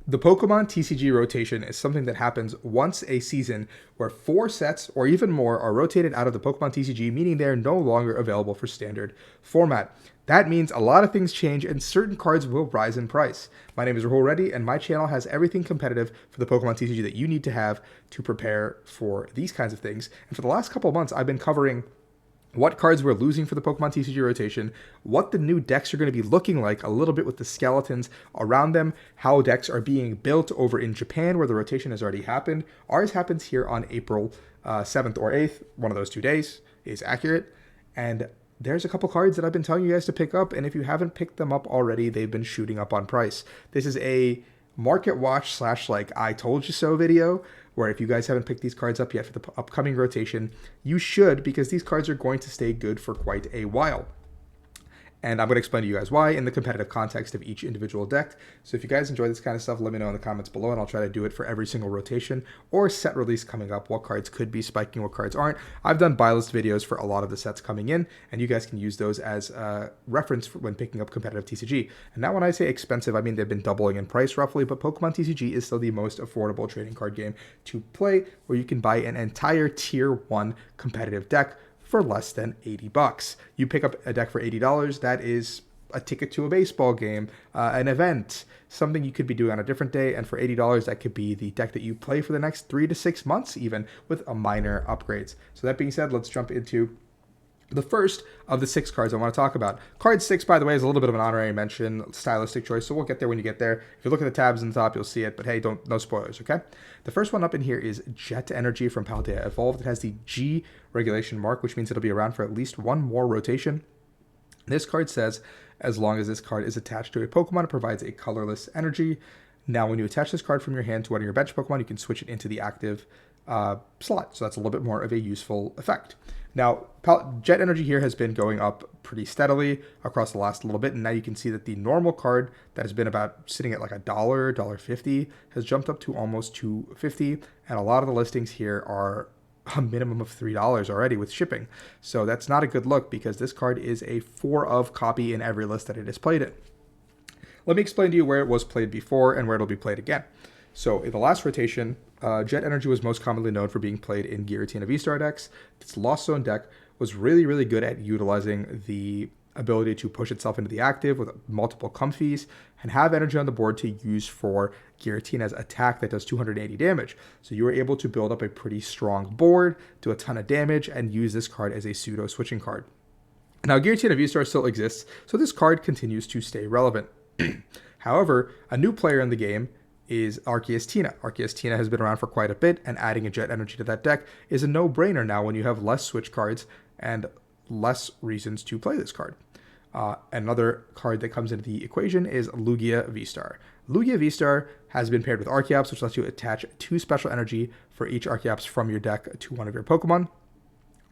The Pokemon TCG rotation is something that happens once a season where 4 sets or even more are rotated out of the Pokemon TCG, meaning they are no longer available for standard format. That means a lot of things change and certain cards will rise in price. My name is Rahul Reddy, and my channel has everything competitive for the Pokemon TCG that you need to have to prepare for these kinds of things. And for the last couple of months, I've been covering what cards we're losing for the Pokemon TCG rotation, what the new decks are going to be looking like, a little bit with the skeletons around them, how decks are being built over in Japan where the rotation has already happened. Ours happens here on April 7th or 8th. One of those 2 days is accurate. And there's a couple cards that I've been telling you guys to pick up, and if you haven't picked them up already, they've been shooting up on price. This is a market watch slash like I told you so video, where if you guys haven't picked these cards up yet for the upcoming rotation, you should, because these cards are going to stay good for quite a while. And I'm going to explain to you guys why in the competitive context of each individual deck. So if you guys enjoy this kind of stuff, let me know in the comments below, and I'll try to do it for every single rotation or set release coming up, what cards could be spiking, what cards aren't. I've done buy list videos for a lot of the sets coming in, and you guys can use those as a reference for when picking up competitive TCG. And now when I say expensive, I mean they've been doubling in price roughly, but Pokemon TCG is still the most affordable trading card game to play, where you can buy an entire tier 1 competitive deck for less than $80. You pick up a deck for $80, that is a ticket to a baseball game, an event, something you could be doing on a different day, and for $80, that could be the deck that you play for the next 3 to 6 months even, with a minor upgrades. So that being said, let's jump into the first of the 6 cards I want to talk about. Card 6, by the way, is a little bit of an honorary mention, stylistic choice, so we'll get there when you get there. If you look at the tabs on the top, you'll see it, but hey, no spoilers, okay? The first one up in here is Jet Energy from Paldea Evolved. It has the G regulation mark, which means it'll be around for at least one more rotation. This card says, as long as this card is attached to a Pokemon, it provides a colorless energy. Now, when you attach this card from your hand to one of your bench Pokemon, you can switch it into the active slot, so that's a little bit more of a useful effect. Now, Jet Energy here has been going up pretty steadily across the last little bit, and now you can see that the normal card that has been about sitting at like $1.50 has jumped up to almost $2.50, and a lot of the listings here are a minimum of $3 already with shipping. So that's not a good look, because this card is a 4 of copy in every list that it is played in. Let me explain to you where it was played before and where it'll be played again. So in the last rotation, Jet Energy was most commonly known for being played in Giratina V-Star decks. This Lost Zone deck was really, really good at utilizing the ability to push itself into the active with multiple comfies and have energy on the board to use for Giratina's attack that does 280 damage. So you were able to build up a pretty strong board, do a ton of damage, and use this card as a pseudo switching card. Now, Giratina V-Star still exists, so this card continues to stay relevant. However, a new player in the game is Arceus Tina. Arceus Tina has been around for quite a bit, and adding a Jet Energy to that deck is a no-brainer now when you have less switch cards and less reasons to play this card. Another card that comes into the equation is Lugia V-Star. Lugia V-Star has been paired with Archeops, which lets you attach 2 special energy for each Archeops from your deck to one of your Pokemon.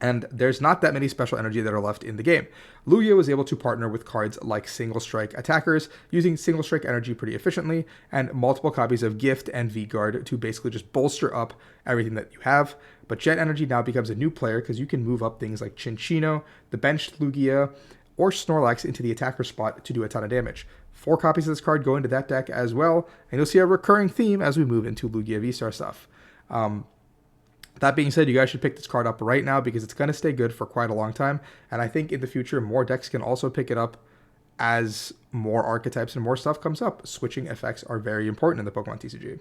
And there's not that many special energy that are left in the game. Lugia was able to partner with cards like Single Strike attackers, using Single Strike energy pretty efficiently, and multiple copies of Gift and V-Guard to basically just bolster up everything that you have. But Jet Energy now becomes a new player, because you can move up things like Chinchino, the benched Lugia, or Snorlax into the attacker spot to do a ton of damage. 4 copies of this card go into that deck as well, and you'll see a recurring theme as we move into Lugia V-Star stuff. That being said, you guys should pick this card up right now, because it's going to stay good for quite a long time. And I think in the future, more decks can also pick it up as more archetypes and more stuff comes up. Switching effects are very important in the Pokemon TCG.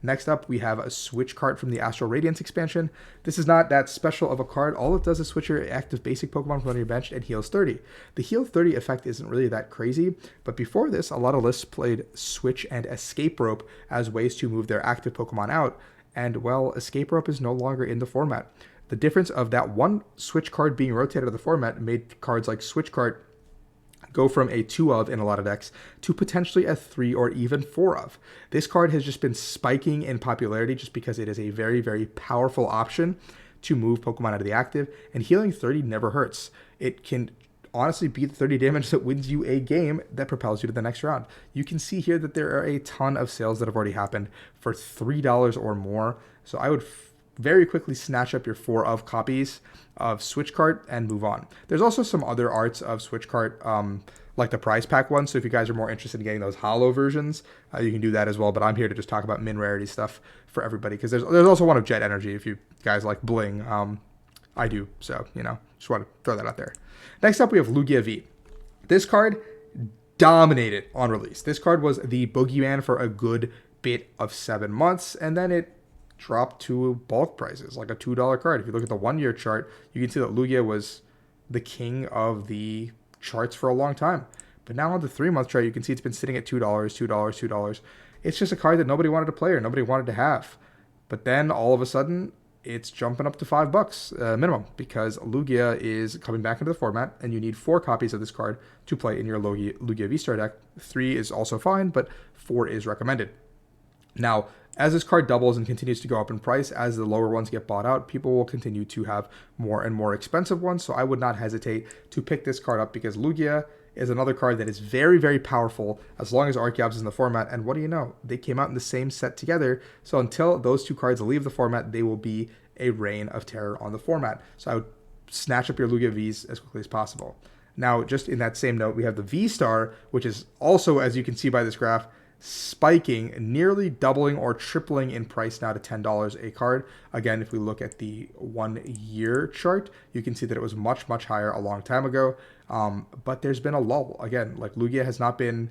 Next up, we have a switch card from the Astral Radiance expansion. This is not that special of a card. All it does is switch your active basic Pokemon from under your bench and heals 30. The heal 30 effect isn't really that crazy, but before this, a lot of lists played Switch and Escape Rope as ways to move their active Pokemon out. And, well, Escape Rope is no longer in the format. The difference of that one switch card being rotated out of the format made cards like Switch Card go from a 2 of in a lot of decks to potentially a 3 or even 4 of. This card has just been spiking in popularity just because it is a very, very powerful option to move Pokemon out of the active, and healing 30 never hurts. It can honestly beat the 30 damage that wins you a game that propels you to the next round. You can see here that there are a ton of sales that have already happened for $3 or more. So I would very quickly snatch up your 4 of copies of Switch Cart and move on. There's also some other arts of Switch Cart, like the prize pack one. So if you guys are more interested in getting those hollow versions, you can do that as well. But I'm here to just talk about min rarity stuff for everybody, because there's also one of Jet Energy if you guys like bling. I do, so just want to throw that out there. Next up, we have Lugia V. This card dominated on release. This card was the boogeyman for a good bit of 7 months, and then it dropped to bulk prices, like a $2 card. If you look at the 1-year chart, you can see that Lugia was the king of the charts for a long time. But now on the 3-month chart, you can see it's been sitting at $2, $2, $2. It's just a card that nobody wanted to play or nobody wanted to have. But then all of a sudden, it's jumping up to $5 minimum, because Lugia is coming back into the format, and you need 4 copies of this card to play in your Lugia V-Star deck. 3 is also fine, but 4 is recommended. Now, as this card doubles and continues to go up in price, as the lower ones get bought out, people will continue to have more and more expensive ones, so I would not hesitate to pick this card up, because Lugia is another card that is very, very powerful as long as Archeops is in the format. And what do you know? They came out in the same set together. So until those 2 cards leave the format, they will be a reign of terror on the format. So I would snatch up your Lugia Vs as quickly as possible. Now, just in that same note, we have the V-Star, which is also, as you can see by this graph, spiking, nearly doubling or tripling in price now to $10 a card. Again, if we look at the 1-year chart, you can see that it was much, much higher a long time ago. But there's been a lull. Again, like Lugia has not been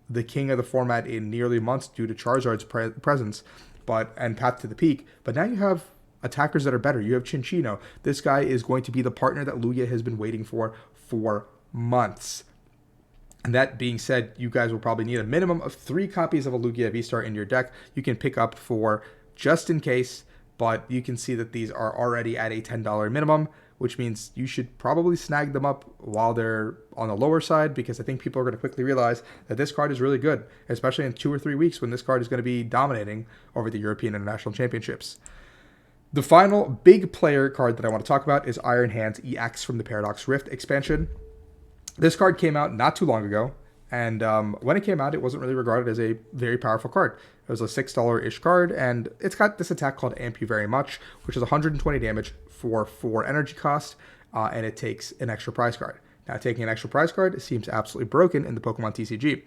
the king of the format in nearly months due to Charizard's presence and Path to the Peak. But now you have attackers that are better. You have Chinchino. This guy is going to be the partner that Lugia has been waiting for months. And that being said, you guys will probably need a minimum of 3 copies of a Lugia V-Star in your deck. You can pick up for just in case, but you can see that these are already at a $10 minimum, which means you should probably snag them up while they're on the lower side, because I think people are going to quickly realize that this card is really good, especially in 2 or 3 weeks when this card is going to be dominating over the European International Championships. The final big player card that I want to talk about is Iron Hands EX from the Paradox Rift expansion. This card came out not too long ago, and when it came out, it wasn't really regarded as a very powerful card. It was a $6-ish card, and it's got this attack called Amp You Very Much, which is 120 damage for 4 energy cost, and it takes an extra prize card. Now, taking an extra prize card seems absolutely broken in the Pokemon TCG,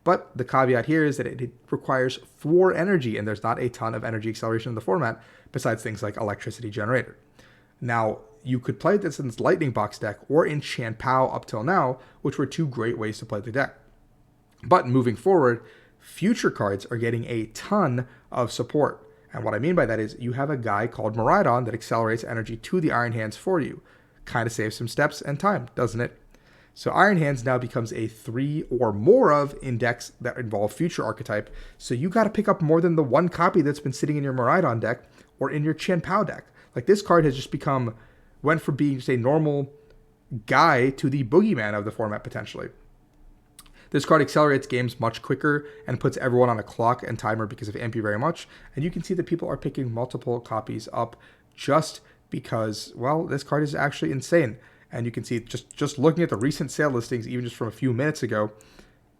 but the caveat here is that it requires 4 energy, and there's not a ton of energy acceleration in the format, besides things like Electricity Generator. Now, you could play this in this Lightning Box deck or in Chien-Pao up till now, which were 2 great ways to play the deck. But moving forward, future cards are getting a ton of support. And what I mean by that is you have a guy called Miraidon that accelerates energy to the Iron Hands for you. Kind of saves some steps and time, doesn't it? So Iron Hands now becomes a 3 or more of in decks that involve future archetype. So you got to pick up more than the 1 copy that's been sitting in your Miraidon deck or in your Chien-Pao deck. Like, this card has just went from being just a normal guy to the boogeyman of the format potentially. This card accelerates games much quicker and puts everyone on a clock and timer because of Amp You Very Much. And you can see that people are picking multiple copies up just because, well, this card is actually insane. And you can see just looking at the recent sale listings, even just from a few minutes ago,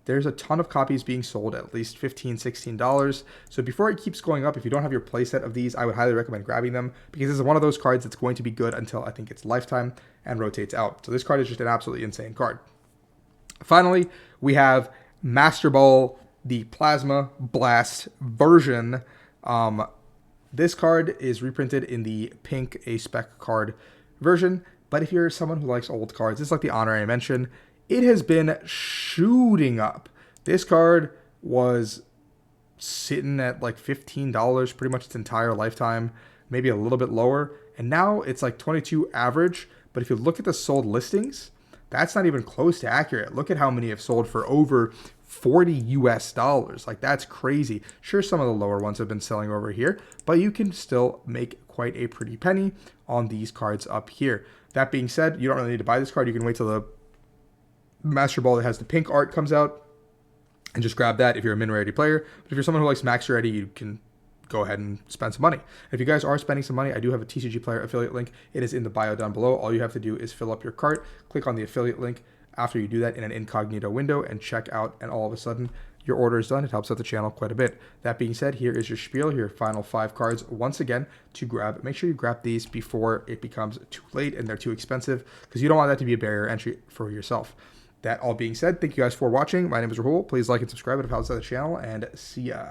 there's a ton of copies being sold at least $15, $16. So before it keeps going up, if you don't have your playset of these, I would highly recommend grabbing them, because this is one of those cards that's going to be good until I think it's lifetime and rotates out. So this card is just an absolutely insane card. Finally, we have Master Ball, the Plasma Blast version. This card is reprinted in the pink A-Spec card version, but if you're someone who likes old cards, it's like the honorary mention. It has been shooting up. This card was sitting at like $15 pretty much its entire lifetime, maybe a little bit lower, and now it's like 22 average. But if you look at the sold listings, that's not even close to accurate. Look at how many have sold for over $40 US. Like, that's crazy. Sure, some of the lower ones have been selling over here, but you can still make quite a pretty penny on these cards up here. That being said, you don't really need to buy this card. You can wait till the Master Ball that has the pink art comes out and just grab that if you're a min rarity player. But if you're someone who likes max rarity, you can go ahead and spend some money. If you guys are spending some money, I do have a TCG Player affiliate link. It is in the bio down below. All you have to do is fill up your cart, click on the affiliate link after you do that in an incognito window, and check out, and all of a sudden your order is done. It helps out the channel quite a bit. That being said, here is your spiel, your final 5 cards once again to grab. Make sure you grab these before it becomes too late and they're too expensive, because you don't want that to be a barrier entry for yourself. that all being said, thank you guys for watching. My name is Rahul. Please like and subscribe if you're outside the channel, and see ya.